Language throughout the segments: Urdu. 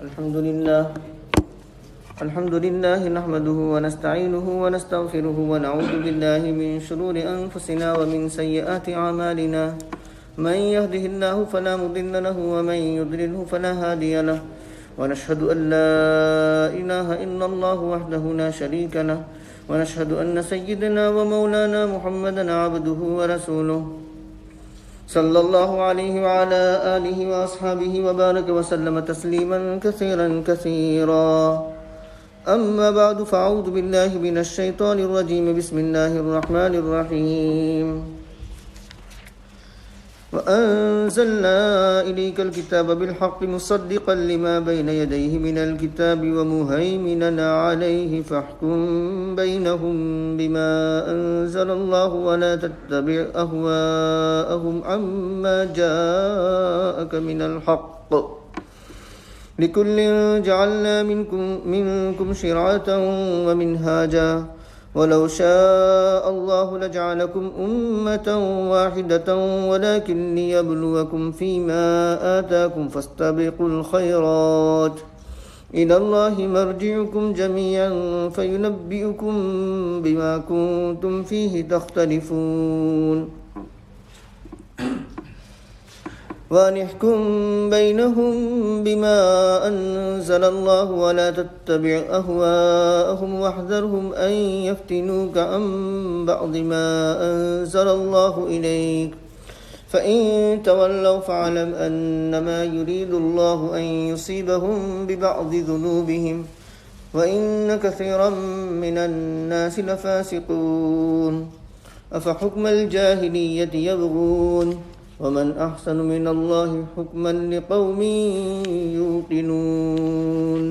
الحمد لله نحمده ونستعينه ونستغفره ونعوذ بالله من شرور أنفسنا ومن سيئات أعمالنا من يهده الله فلا مضل له ومن يضلله فلا هادي له ونشهد أن لا إله إلا الله وحده لا شريك له ونشهد أن سيدنا ومولانا محمدا عبده ورسوله صلى الله عليه وعلى آله وأصحابه وبارك وسلم تسليما كثيرا كثيرا. أما بعد فأعوذ بالله من الشيطان الرجيم. بسم الله الرحمن الرحيم. وأنزلنا إليك الكتاب بالحق مصدقا لما بين يديه من الكتاب ومهيمنا عليه فاحكم بينهم بما أنزل الله ولا تتبع أهواءهم عما جاءك من الحق لكل جعلنا منكم شرعة ومنهاجا ولو شاء الله لجعلكم أمة واحدة ولكن ليبلوكم فيما آتاكم فاستبقوا الخيرات إلى الله مرجعكم جميعا فينبئكم بما كنتم فيه تختلفون وأنحكم بينهم بما أنزل الله ولا تتبع أهواءهم واحذرهم أن يفتنوك عن بعض ما أنزل الله إليك فإن تولوا فاعلم أنما يريد الله أن يصيبهم ببعض ذنوبهم وإن كثيرا من الناس لفاسقون أفحكم الجاهلية يبغون ومن أحسن من الله حكما لقوم يوقنون.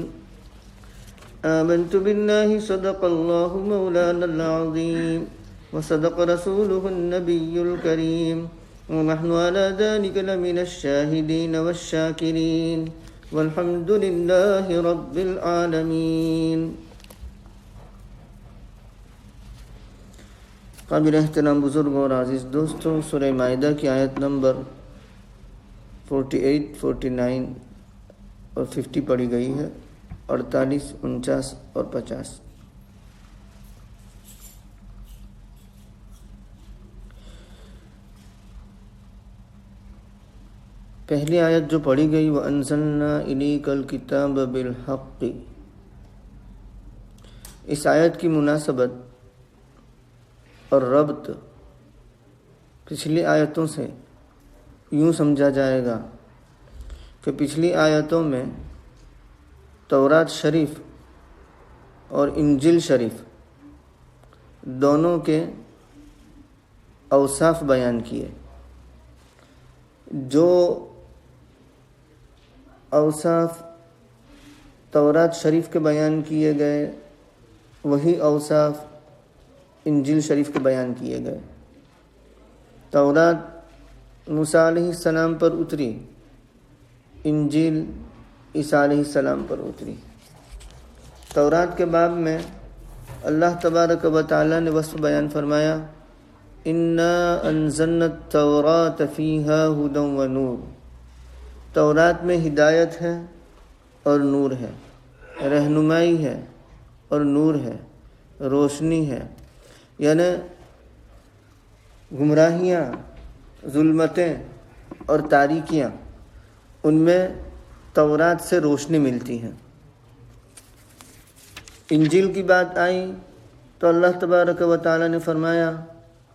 آمنت بالله صدق الله مولانا العظيم وصدق رسوله النبي الكريم ونحن على ذلك لمن الشاهدين والشاكرين والحمد لله رب العالمين. قابل احترام بزرگوں اور عزیز دوستوں، سورہ مائدہ کی آیت نمبر 48، 49 اور 50 پڑھی گئی ہے، 48، 49 اور 50۔ پہلی آیت جو پڑھی گئی وَأَنزَلْنَا إِلَيْكَ الْكِتَابَ بِالْحَقِّ، اس آیت کی مناسبت اور ربط پچھلی آیتوں سے یوں سمجھا جائے گا کہ پچھلی آیتوں میں تورات شریف اور انجیل شریف دونوں کے اوصاف بیان کیے، جو اوصاف تورات شریف کے بیان کیے گئے وہی اوصاف انجیل شریف کے بیان کیے گئے۔ تورات موسیٰ علیہ السلام پر اتری، انجیل عیسیٰ علیہ السلام پر اتری۔ تورات کے باب میں اللہ تبارک و تعالی نے وصف بیان فرمایا اِنَّا أَنزَلْنَا التَّوْرَاةَ فِيهَا هُدًى وَنُورٌ، تورات میں ہدایت ہے اور نور ہے، رہنمائی ہے اور نور ہے، روشنی ہے، یعنی گمراہیاں، ظلمتیں اور تاریکیاں، ان میں تورات سے روشنی ملتی ہے۔ انجیل کی بات آئی تو اللہ تبارک و تعالی نے فرمایا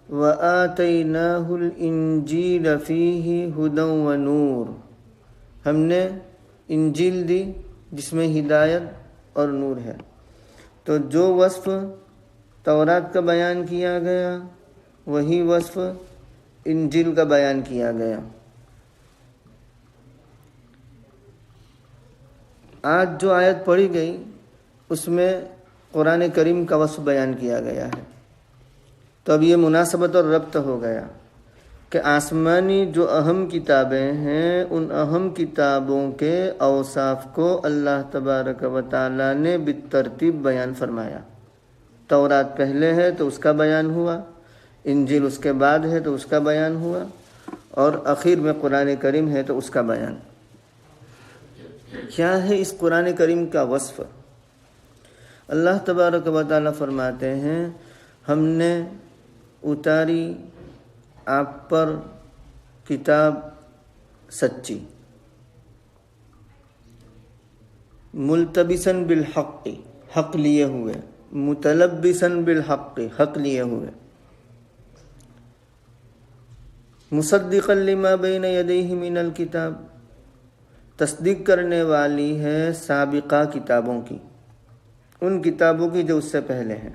وَآتَيْنَاهُ الْإِنْجِيلَ فِيهِ هُدًى وَنُورٌ، ہم نے انجیل دی جس میں ہدایت اور نور ہے۔ تو جو وصف تورات کا بیان کیا گیا وہی وصف انجیل کا بیان کیا گیا۔ آج جو آیت پڑھی گئی اس میں قرآن کریم کا وصف بیان کیا گیا ہے، تو اب یہ مناسبت اور ربط ہو گیا کہ آسمانی جو اہم کتابیں ہیں ان اہم کتابوں کے اوصاف کو اللہ تبارک و تعالی نے بالترتیب بیان فرمایا۔ تورات پہلے ہے تو اس کا بیان ہوا، انجیل اس کے بعد ہے تو اس کا بیان ہوا، اور اخیر میں قرآن کریم ہے تو اس کا بیان۔ کیا ہے اس قرآن کریم کا وصف؟ اللہ تبارک و تعالیٰ فرماتے ہیں ہم نے اتاری آپ پر کتاب سچی، ملتبسن بالحق، حق لیے ہوئے، متلبسن بالحق، حق لیے ہوئے، مصدقا لما بین یدیہ من الکتاب، تصدیق کرنے والی ہے سابقہ کتابوں کی، ان کتابوں کی جو اس سے پہلے ہیں۔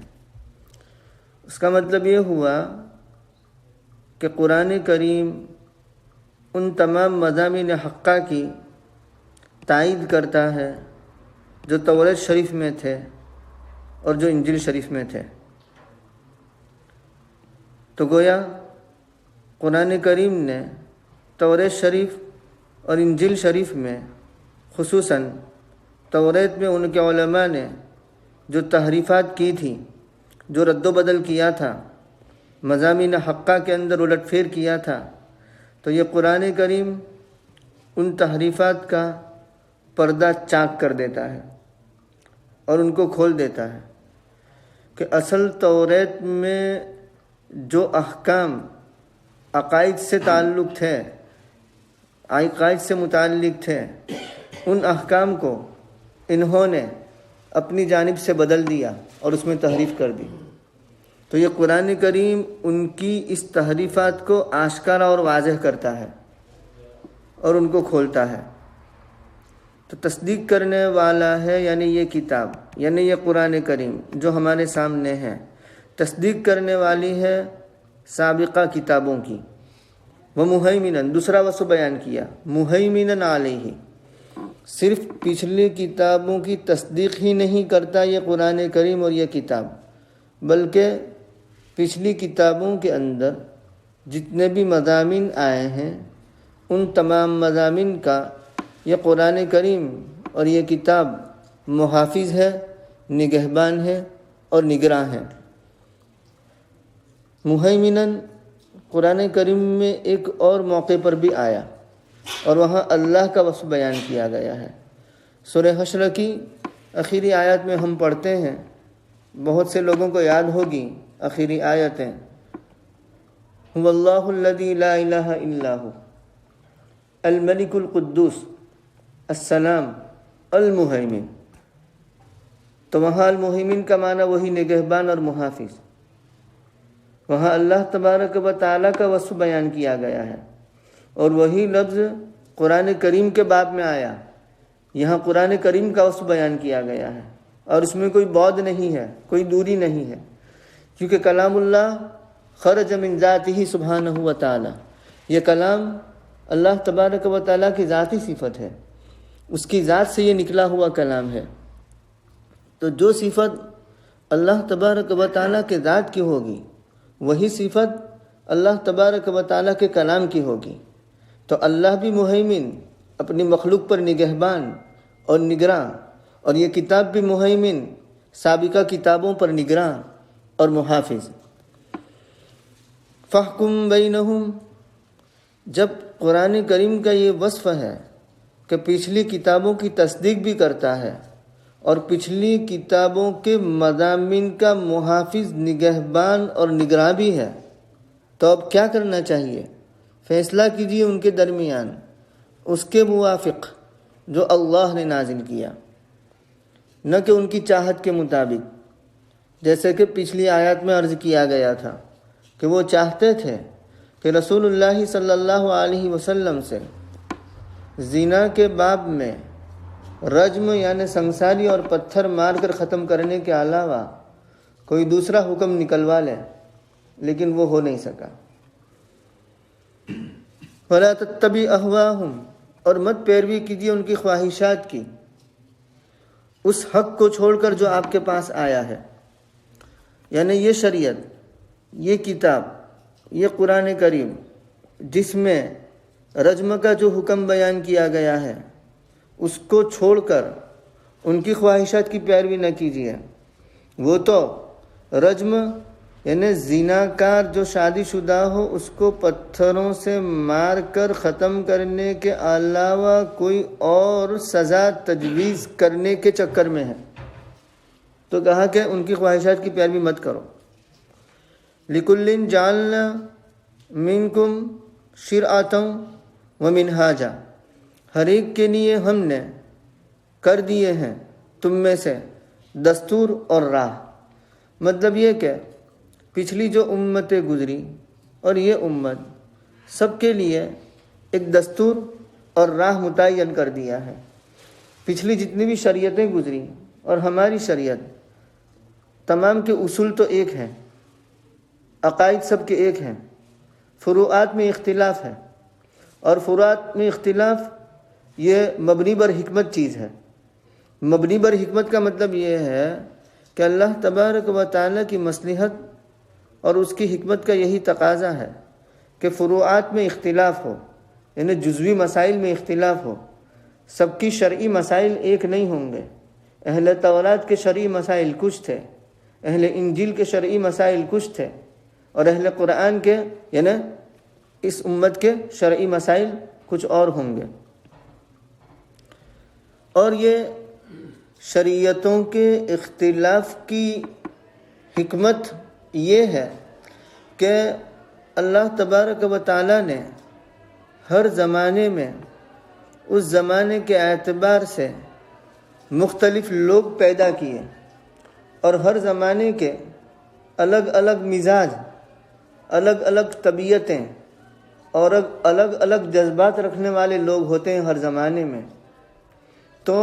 اس کا مطلب یہ ہوا کہ قرآن کریم ان تمام مضامین حقہ کی تائید کرتا ہے جو توریت شریف میں تھے اور جو انجیل شریف میں تھے۔ تو گویا قرآن کریم نے توریت شریف اور انجیل شریف میں، خصوصاً توریت میں ان کے علماء نے جو تحریفات کی تھی، جو رد و بدل کیا تھا، مضامین حقہ کے اندر الٹ پھیر کیا تھا، تو یہ قرآن کریم ان تحریفات کا پردہ چاک کر دیتا ہے اور ان کو کھول دیتا ہے کہ اصل توریت میں جو احکام عقائد سے تعلق تھے، عقائد سے متعلق تھے، ان احکام کو انہوں نے اپنی جانب سے بدل دیا اور اس میں تحریف کر دی۔ تو یہ قرآن کریم ان کی اس تحریفات کو آشکارا اور واضح کرتا ہے اور ان کو کھولتا ہے۔ تو تصدیق کرنے والا ہے یعنی یہ کتاب، یعنی یہ قرآن کریم جو ہمارے سامنے ہے، تصدیق کرنے والی ہے سابقہ کتابوں کی۔ وَمُهَيْمِنًا، دوسرا وصف بیان کیا، مُهَيْمِنًا عَلَيْهِ، صرف پچھلی کتابوں کی تصدیق ہی نہیں کرتا یہ قرآن کریم اور یہ کتاب، بلکہ پچھلی کتابوں کے اندر جتنے بھی مضامین آئے ہیں ان تمام مضامین کا یہ قرآن کریم اور یہ کتاب محافظ ہے، نگہبان ہے اور نگراں ہے۔ مہیمناً قرآن کریم میں ایک اور موقع پر بھی آیا اور وہاں اللہ کا وصف بیان کیا گیا ہے۔ سورہ حشر کی آخری آیات میں ہم پڑھتے ہیں، بہت سے لوگوں کو یاد ہوگی آخری آیتیں، هو اللہ الذی لا الہ الا ہو الملک القدوس السلام المہیمن۔ تو وہاں المہیمن کا معنی وہی نگہبان اور محافظ، وہاں اللہ تبارک و تعالیٰ کا وصف بیان کیا گیا ہے اور وہی لفظ قرآن کریم کے باب میں آیا، یہاں قرآن کریم کا وصف بیان کیا گیا ہے اور اس میں کوئی بعد نہیں ہے، کوئی دوری نہیں ہے، کیونکہ کلام اللہ خرج من ذاتہ سبحانہ و تعالی، یہ کلام اللہ تبارک و تعالیٰ کی ذاتی صفت ہے، اس کی ذات سے یہ نکلا ہوا کلام ہے۔ تو جو صفت اللہ تبارک و تعالیٰ کے ذات کی ہوگی وہی صفت اللہ تبارک و تعالیٰ کے کلام کی ہوگی۔ تو اللہ بھی مہیمن، اپنی مخلوق پر نگہبان اور نگراں، اور یہ کتاب بھی مہیمن، سابقہ کتابوں پر نگراں اور محافظ۔ فاحکم بینہم، جب قرآن کریم کا یہ وصف ہے کہ پچھلی کتابوں کی تصدیق بھی کرتا ہے اور پچھلی کتابوں کے مضامین کا محافظ، نگہبان اور نگراں بھی ہے، تو اب کیا کرنا چاہیے؟ فیصلہ کیجیے ان کے درمیان اس کے موافق جو اللہ نے نازل کیا، نہ کہ ان کی چاہت کے مطابق، جیسے کہ پچھلی آیات میں عرض کیا گیا تھا کہ وہ چاہتے تھے کہ رسول اللہ صلی اللہ علیہ وسلم سے زنا کے باب میں رجم یعنی سنساری اور پتھر مار کر ختم کرنے کے علاوہ کوئی دوسرا حکم نکلوا لے، لیکن وہ ہو نہیں سکا۔ وَلَا تَتَّبِعْ أَهْوَاهُمْ، اور مت پیروی کیجیے ان کی خواہشات کی، اس حق کو چھوڑ کر جو آپ کے پاس آیا ہے، یعنی یہ شریعت، یہ کتاب، یہ قرآن کریم جس میں رجم کا جو حکم بیان کیا گیا ہے اس کو چھوڑ کر ان کی خواہشات کی پیروی نہ کیجیے۔ وہ تو رجم یعنی زیناکار جو شادی شدہ ہو اس کو پتھروں سے مار کر ختم کرنے کے علاوہ کوئی اور سزا تجویز کرنے کے چکر میں ہے، تو کہا کہ ان کی خواہشات کی پیروی مت کرو۔ لِكُلٍّ جَعَلْنَا مِنْكُمْ شِرْعَةً وَمِنْهَاجًا، ہر ایک کے لیے ہم نے کر دیے ہیں تم میں سے دستور اور راہ۔ مطلب یہ کہ پچھلی جو امتیں گزری اور یہ امت، سب کے لیے ایک دستور اور راہ متعین کر دیا ہے۔ پچھلی جتنی بھی شریعتیں گزری اور ہماری شریعت، تمام کے اصول تو ایک ہیں، عقائد سب کے ایک ہیں، فروعات میں اختلاف ہے، اور فروعات میں اختلاف یہ مبنی بر حکمت چیز ہے۔ مبنی بر حکمت کا مطلب یہ ہے کہ اللہ تبارک و تعالیٰ کی مصلحت اور اس کی حکمت کا یہی تقاضا ہے کہ فروعات میں اختلاف ہو، یعنی جزوی مسائل میں اختلاف ہو۔ سب کی شرعی مسائل ایک نہیں ہوں گے۔ اہل تورات کے شرعی مسائل کچھ تھے، اہل انجیل کے شرعی مسائل کچھ تھے، اور اہل قرآن کے یعنی اس امت کے شرعی مسائل کچھ اور ہوں گے۔ اور یہ شریعتوں کے اختلاف کی حکمت یہ ہے کہ اللہ تبارک و تعالیٰ نے ہر زمانے میں اس زمانے کے اعتبار سے مختلف لوگ پیدا کیے، اور ہر زمانے کے الگ الگ مزاج، الگ الگ طبیعتیں اور الگ الگ جذبات رکھنے والے لوگ ہوتے ہیں ہر زمانے میں۔ تو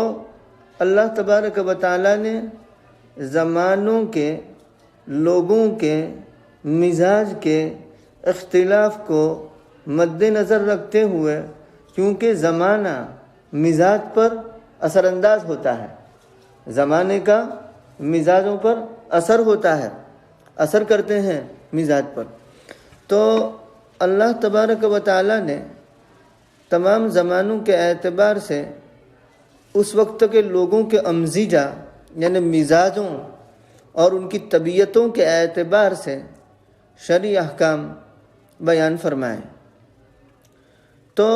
اللہ تبارک و تعالیٰ نے زمانوں کے لوگوں کے مزاج کے اختلاف کو مد نظر رکھتے ہوئے، کیونکہ زمانہ مزاج پر اثر انداز ہوتا ہے، زمانے کا مزاجوں پر اثر ہوتا ہے، اثر کرتے ہیں مزاج پر، تو اللہ تبارک و تعالیٰ نے تمام زمانوں کے اعتبار سے اس وقت کے لوگوں کے امزجہ یعنی مزاجوں اور ان کی طبیعتوں کے اعتبار سے شرعی احکام بیان فرمائے۔ تو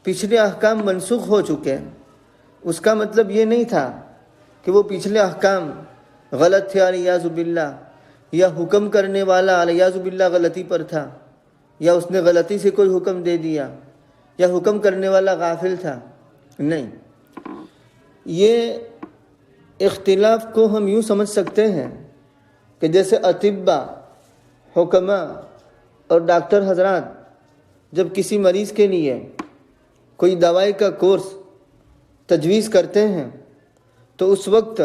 پچھلے احکام منسوخ ہو چکے، اس کا مطلب یہ نہیں تھا کہ وہ پچھلے احکام غلط تھے الیاذ باللہ، یا حکم کرنے والا الیاذ باللہ غلطی پر تھا، یا اس نے غلطی سے کوئی حکم دے دیا، یا حکم کرنے والا غافل تھا۔ نہیں، یہ اختلاف کو ہم یوں سمجھ سکتے ہیں کہ جیسے اطباء، حکماء اور ڈاکٹر حضرات جب کسی مریض کے لیے کوئی دوائی کا کورس تجویز کرتے ہیں تو اس وقت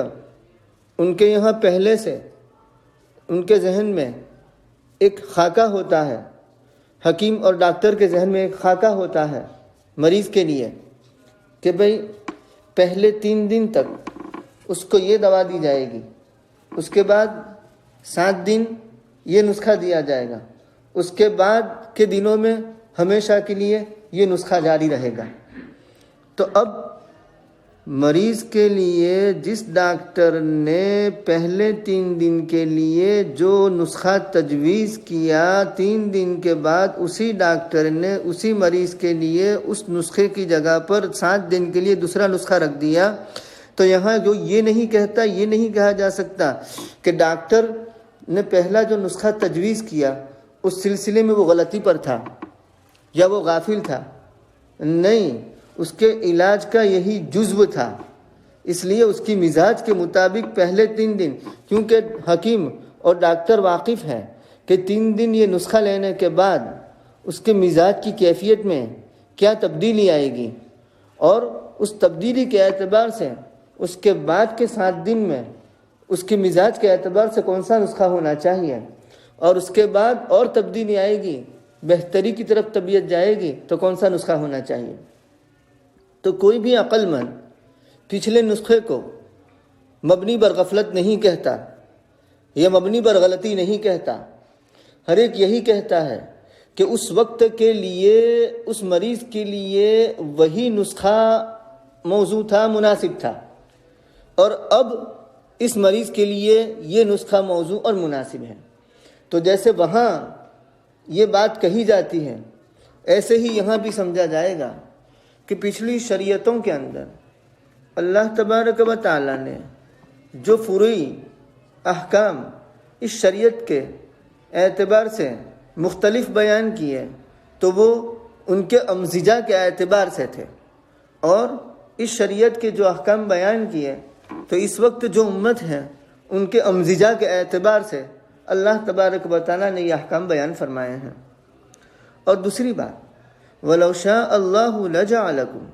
ان کے یہاں پہلے سے ان کے ذہن میں ایک خاکہ ہوتا ہے، حکیم اور ڈاکٹر کے ذہن میں ایک خاکہ ہوتا ہے مریض کے لیے کہ بھئی پہلے 3 دن تک اس کو یہ دوا دی جائے گی، اس کے بعد 7 دن یہ نسخہ دیا جائے گا، اس کے بعد کے دنوں میں ہمیشہ کے لیے یہ نسخہ جاری رہے گا۔ تو اب مریض کے لیے جس ڈاکٹر نے پہلے 3 دن کے لیے جو نسخہ تجویز کیا، 3 دن کے بعد اسی ڈاکٹر نے اسی مریض کے لیے اس نسخے کی جگہ پر 7 دن کے لیے دوسرا نسخہ رکھ دیا، تو یہاں جو یہ نہیں کہتا، یہ نہیں کہا جا سکتا کہ ڈاکٹر نے پہلا جو نسخہ تجویز کیا اس سلسلے میں وہ غلطی پر تھا یا وہ غافل تھا۔ نہیں، اس کے علاج کا یہی جزو تھا، اس لیے اس کی مزاج کے مطابق پہلے 3 دن، کیونکہ حکیم اور ڈاکٹر واقف ہے کہ 3 دن یہ نسخہ لینے کے بعد اس کے مزاج کی کیفیت میں کیا تبدیلی آئے گی، اور اس تبدیلی کے اعتبار سے اس کے بعد کے 7 دن میں اس کے مزاج کے اعتبار سے کون سا نسخہ ہونا چاہیے، اور اس کے بعد اور تبدیلی آئے گی، بہتری کی طرف طبیعت جائے گی تو کون سا نسخہ ہونا چاہیے۔ تو کوئی بھی عقل مند پچھلے نسخے کو مبنی بر غفلت نہیں کہتا یا مبنی بر غلطی نہیں کہتا، ہر ایک یہی کہتا ہے کہ اس وقت کے لیے اس مریض کے لیے وہی نسخہ موضوع تھا، مناسب تھا، اور اب اس مریض کے لیے یہ نسخہ موضوع اور مناسب ہے۔ تو جیسے وہاں یہ بات کہی جاتی ہے ایسے ہی یہاں بھی سمجھا جائے گا کہ پچھلی شریعتوں کے اندر اللہ تبارک و تعالیٰ نے جو فروعی احکام اس شریعت کے اعتبار سے مختلف بیان کیے تو وہ ان کے امزجہ کے اعتبار سے تھے، اور اس شریعت کے جو احکام بیان کیے تو اس وقت جو امت ہے ان کے امزجہ کے اعتبار سے اللہ تبارک و تعالیٰ نے یہ احکام بیان فرمائے ہیں۔ اور دوسری بات، وَلَوْ شَاءَ اللَّهُ لَجَعَلَكُمْ،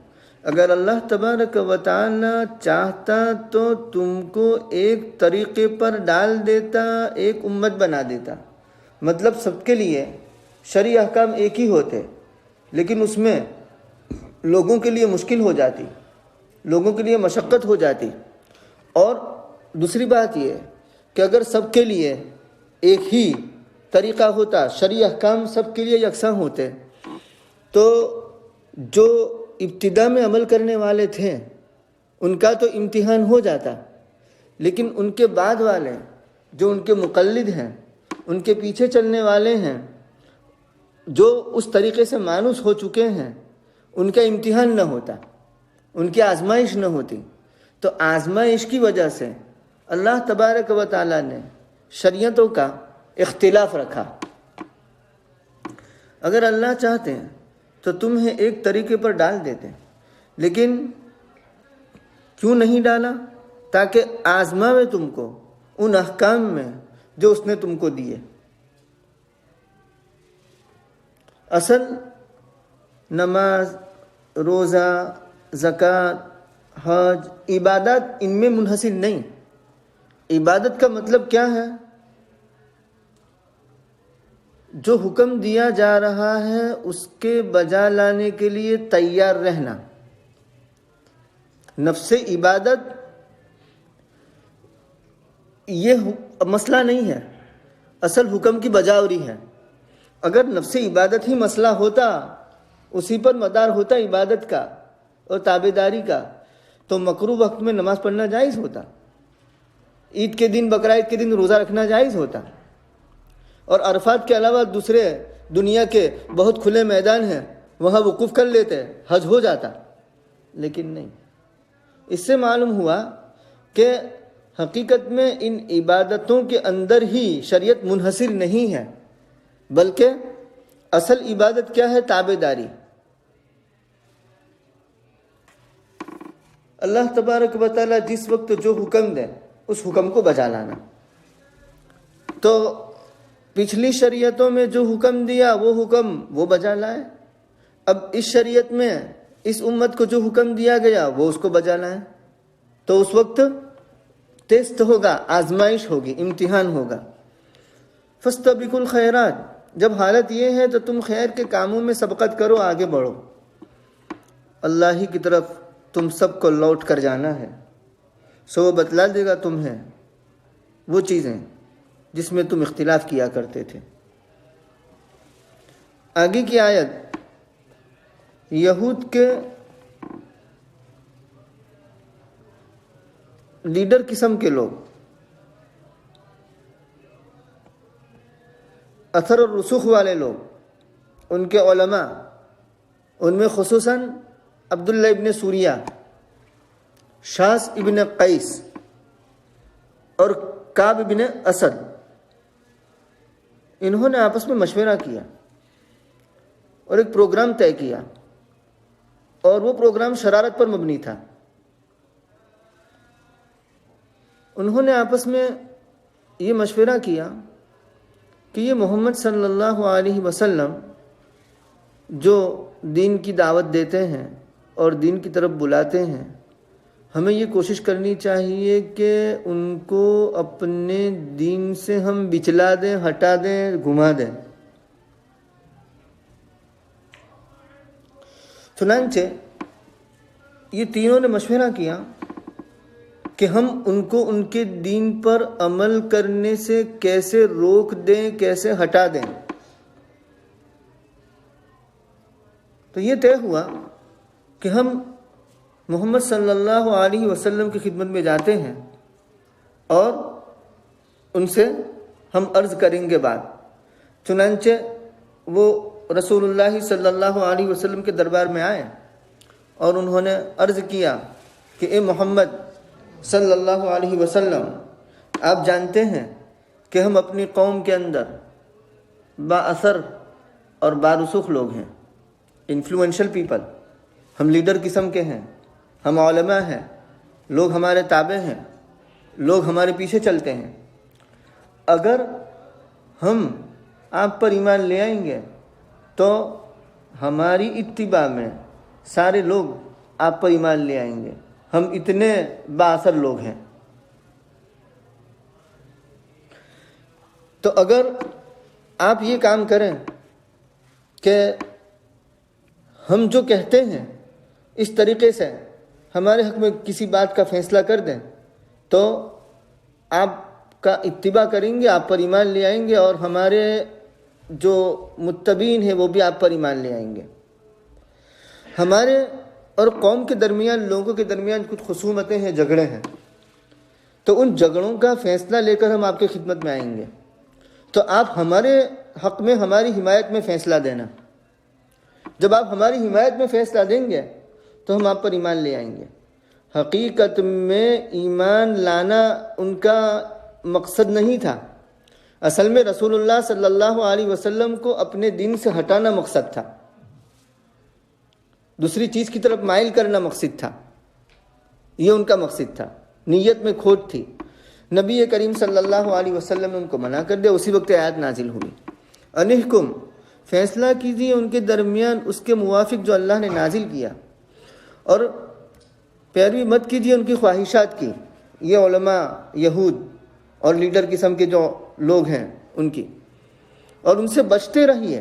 اگر اللہ تبارک و تعالیٰ چاہتا تو تم کو ایک طریقے پر ڈال دیتا، ایک امت بنا دیتا۔ مطلب سب کے لیے شرعی احکام ایک ہی ہوتے، لیکن اس میں لوگوں کے لیے مشکل ہو جاتی، لوگوں کے لیے مشقت ہو جاتی۔ اور دوسری بات یہ کہ اگر سب کے لیے ایک ہی طریقہ ہوتا، شرعی احکام سب کے لیے یکساں ہوتے، تو جو ابتدا میں عمل کرنے والے تھے ان کا تو امتحان ہو جاتا، لیکن ان کے بعد والے جو ان کے مقلد ہیں، ان کے پیچھے چلنے والے ہیں، جو اس طریقے سے مانوس ہو چکے ہیں، ان کا امتحان نہ ہوتا، ان کی آزمائش نہ ہوتی۔ تو آزمائش کی وجہ سے اللہ تبارک و تعالیٰ نے شریعتوں کا اختلاف رکھا۔ اگر اللہ چاہتے ہیں تو تمہیں ایک طریقے پر ڈال دیتے، لیکن کیوں نہیں ڈالا؟ تاکہ آزماوے تم کو ان احکام میں جو اس نے تم کو دیے۔ اصل نماز، روزہ، زکوٰۃ، حج، عبادات ان میں منحصر نہیں۔ عبادت کا مطلب کیا ہے؟ جو حکم دیا جا رہا ہے اس کے بجا لانے کے لیے تیار رہنا۔ نفس عبادت یہ مسئلہ نہیں ہے، اصل حکم کی بجاوری ہے۔ اگر نفس عبادت ہی مسئلہ ہوتا، اسی پر مدار ہوتا عبادت کا اور تابعداری کا، تو مکروہ وقت میں نماز پڑھنا جائز ہوتا، عید کے دن، بقرعید کے دن روزہ رکھنا جائز ہوتا، اور عرفات کے علاوہ دوسرے دنیا کے بہت کھلے میدان ہیں وہاں وقوف کر لیتے، حج ہو جاتا۔ لیکن نہیں، اس سے معلوم ہوا کہ حقیقت میں ان عبادتوں کے اندر ہی شریعت منحصر نہیں ہے، بلکہ اصل عبادت کیا ہے؟ تابعداری۔ اللہ تبارک و تعالیٰ جس وقت جو حکم دے اس حکم کو بجا لانا۔ تو پچھلی شریعتوں میں جو حکم دیا وہ حکم وہ بجا لائے، اب اس شریعت میں اس امت کو جو حکم دیا گیا وہ اس کو بجا لائے، تو اس وقت ٹیسٹ ہوگا، آزمائش ہوگی، امتحان ہوگا۔ فاستبقوا الخیرات، جب حالت یہ ہے تو تم خیر کے کاموں میں سبقت کرو، آگے بڑھو۔ اللہ ہی کی طرف تم سب کو لوٹ کر جانا ہے، سو وہ بتلا دے گا تمہیں وہ چیزیں جس میں تم اختلاف کیا کرتے تھے۔ آگے کی آیت، یہود کے لیڈر قسم کے لوگ، اثر اور رسوخ والے لوگ، ان کے علماء، ان میں خصوصاً عبداللہ ابن سوریہ، شاس ابن قیس اور کعب ابن اسد، انہوں نے آپس میں مشورہ کیا اور ایک پروگرام طے کیا، اور وہ پروگرام شرارت پر مبنی تھا۔ انہوں نے آپس میں یہ مشورہ کیا کہ یہ محمد صلی اللہ علیہ وسلم جو دین کی دعوت دیتے ہیں اور دین کی طرف بلاتے ہیں، ہمیں یہ کوشش کرنی چاہیے کہ ان کو اپنے دین سے ہم بچلا دیں، ہٹا دیں، گھما دیں۔ چنانچہ یہ تینوں نے مشورہ کیا کہ ہم ان کو ان کے دین پر عمل کرنے سے کیسے روک دیں، کیسے ہٹا دیں۔ تو یہ طے ہوا کہ ہم محمد صلی اللہ علیہ وسلم کی خدمت میں جاتے ہیں اور ان سے ہم عرض کریں گے بات، چنانچہ وہ رسول اللہ صلی اللہ علیہ وسلم کے دربار میں آئے اور انہوں نے عرض کیا کہ اے محمد صلی اللہ علیہ وسلم، آپ جانتے ہیں کہ ہم اپنی قوم کے اندر با اثر اور بارسوخ لوگ ہیں، انفلوئنشل پیپل، ہم لیڈر قسم کے ہیں، ہم علماء ہیں، لوگ ہمارے تابع ہیں، لوگ ہمارے پیچھے چلتے ہیں۔ اگر ہم آپ پر ایمان لے آئیں گے تو ہماری اتباع میں سارے لوگ آپ پر ایمان لے آئیں گے، ہم اتنے با اثر لوگ ہیں۔ تو اگر آپ یہ کام کریں کہ ہم جو کہتے ہیں اس طریقے سے ہمارے حق میں کسی بات کا فیصلہ کر دیں تو آپ کا اتباع کریں گے، آپ پر ایمان لے آئیں گے، اور ہمارے جو متبعین ہیں وہ بھی آپ پر ایمان لے آئیں گے۔ ہمارے اور قوم کے درمیان، لوگوں کے درمیان کچھ خصومتیں ہیں، جھگڑے ہیں، تو ان جھگڑوں کا فیصلہ لے کر ہم آپ کی خدمت میں آئیں گے، تو آپ ہمارے حق میں، ہماری حمایت میں فیصلہ دینا۔ جب آپ ہماری حمایت میں فیصلہ دیں گے تو ہم آپ پر ایمان لے آئیں گے۔ حقیقت میں ایمان لانا ان کا مقصد نہیں تھا، اصل میں رسول اللہ صلی اللہ علیہ وسلم کو اپنے دین سے ہٹانا مقصد تھا، دوسری چیز کی طرف مائل کرنا مقصد تھا، یہ ان کا مقصد تھا، نیت میں کھوٹ تھی۔ نبی کریم صلی اللہ علیہ وسلم نے ان کو منع کر دیا، اسی وقت آیت نازل ہوئی، انحکم، فیصلہ کیجیے ان کے درمیان اس کے موافق جو اللہ نے نازل کیا، اور پیروی مت کیجیے ان کی خواہشات کی، یہ علماء یہود اور لیڈر قسم کے جو لوگ ہیں ان کی، اور ان سے بچتے رہیے۔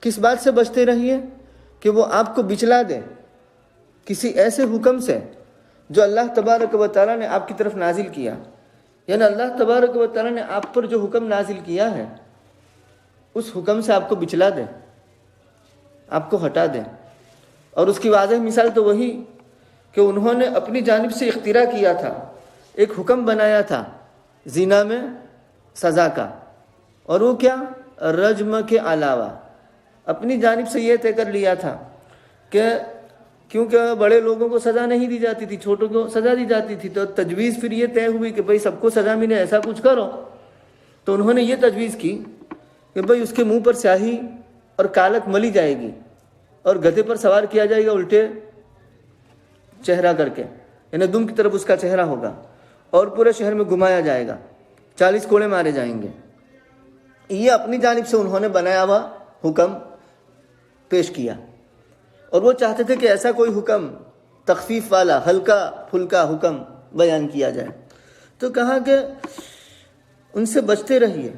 کس بات سے بچتے رہیے؟ کہ وہ آپ کو بچلا دیں کسی ایسے حکم سے جو اللہ تبارک و تعالیٰ نے آپ کی طرف نازل کیا، یعنی اللہ تبارک و تعالیٰ نے آپ پر جو حکم نازل کیا ہے اس حکم سے آپ کو بچلا دیں، آپ کو ہٹا دیں۔ اور اس کی واضح مثال تو وہی کہ انہوں نے اپنی جانب سے اختراع کیا تھا، ایک حکم بنایا تھا زنا میں سزا کا، اور وہ کیا؟ رجم کے علاوہ اپنی جانب سے یہ طے کر لیا تھا کہ کیونکہ بڑے لوگوں کو سزا نہیں دی جاتی تھی، چھوٹوں کو سزا دی جاتی تھی، تو تجویز پھر یہ طے ہوئی کہ بھئی سب کو سزا ملے، ایسا کچھ کرو۔ تو انہوں نے یہ تجویز کی کہ بھئی اس کے منہ پر سیاہی اور کالک ملی جائے گی اور گدھے پر سوار کیا جائے گا الٹے چہرہ کر کے، یعنی دم کی طرف اس کا چہرہ ہوگا، اور پورے شہر میں گھمایا جائے گا، 40 کوڑے مارے جائیں گے۔ یہ اپنی جانب سے انہوں نے بنایا ہوا حکم پیش کیا، اور وہ چاہتے تھے کہ ایسا کوئی حکم تخفیف والا، ہلکا پھلکا حکم بیان کیا جائے۔ تو کہا کہ ان سے بچتے رہیے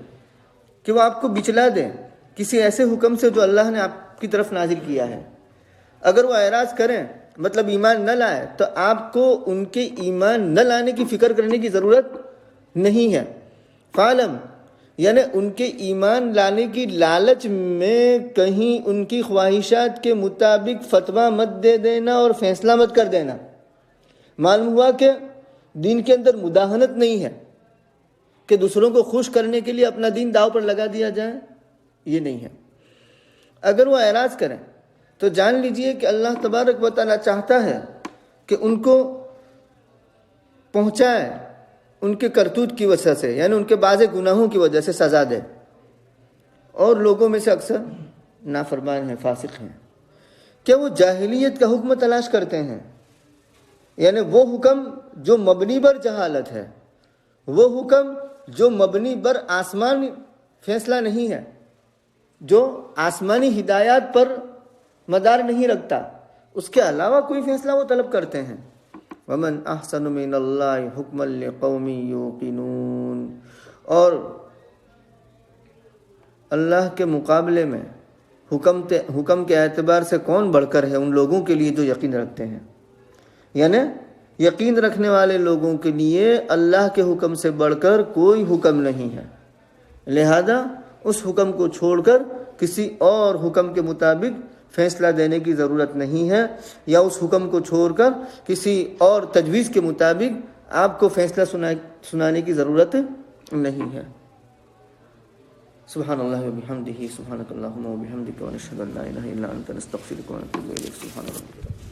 کہ وہ آپ کو بچلا دیں کسی ایسے حکم سے جو اللہ نے آپ کی طرف نازل کیا ہے۔ اگر وہ اعراض کریں، مطلب ایمان نہ لائے، تو آپ کو ان کے ایمان نہ لانے کی فکر کرنے کی ضرورت نہیں ہے۔ فعلم، یعنی ان کے ایمان لانے کی لالچ میں کہیں ان کی خواہشات کے مطابق فتویٰ مت دے دینا اور فیصلہ مت کر دینا۔ معلوم ہوا کہ دین کے اندر مداہنت نہیں ہے کہ دوسروں کو خوش کرنے کے لیے اپنا دین داؤ پر لگا دیا جائے، یہ نہیں ہے۔ اگر وہ اعراض کریں تو جان لیجئے کہ اللہ تبارک و تعالیٰ چاہتا ہے کہ ان کو پہنچائے ان کے کرتوت کی وجہ سے، یعنی ان کے بعض گناہوں کی وجہ سے سزا دے، اور لوگوں میں سے اکثر نافرمان ہیں، فاسق ہیں۔ کیا وہ جاہلیت کا حکم تلاش کرتے ہیں؟ یعنی وہ حکم جو مبنی بر جہالت ہے، وہ حکم جو مبنی بر آسمانی فیصلہ نہیں ہے، جو آسمانی ہدایات پر مدار نہیں رکھتا، اس کے علاوہ کوئی فیصلہ وہ طلب کرتے ہیں۔ وَمَنْ أَحْسَنُ مِنَ اللَّهِ حُكْمًا لِقَوْمٍ يُوقِنُونَ، اور اللہ کے مقابلے میں حکم کے اعتبار سے کون بڑھ کر ہے ان لوگوں کے لیے جو یقین رکھتے ہیں، یعنی یقین رکھنے والے لوگوں کے لیے اللہ کے حکم سے بڑھ کر کوئی حکم نہیں ہے، لہذا اس حکم کو چھوڑ کر کسی اور حکم کے مطابق فیصلہ دینے کی ضرورت نہیں ہے، یا اس حکم کو چھوڑ کر کسی اور تجویز کے مطابق آپ کو فیصلہ سنانے کی ضرورت نہیں ہے۔ سبحان اللہ و بحمدہ، سبحانک اللہم و بحمدک، ونشہد ان لا الہ الا انت، نستغفرک ونتوب الیک. سبحان ربک.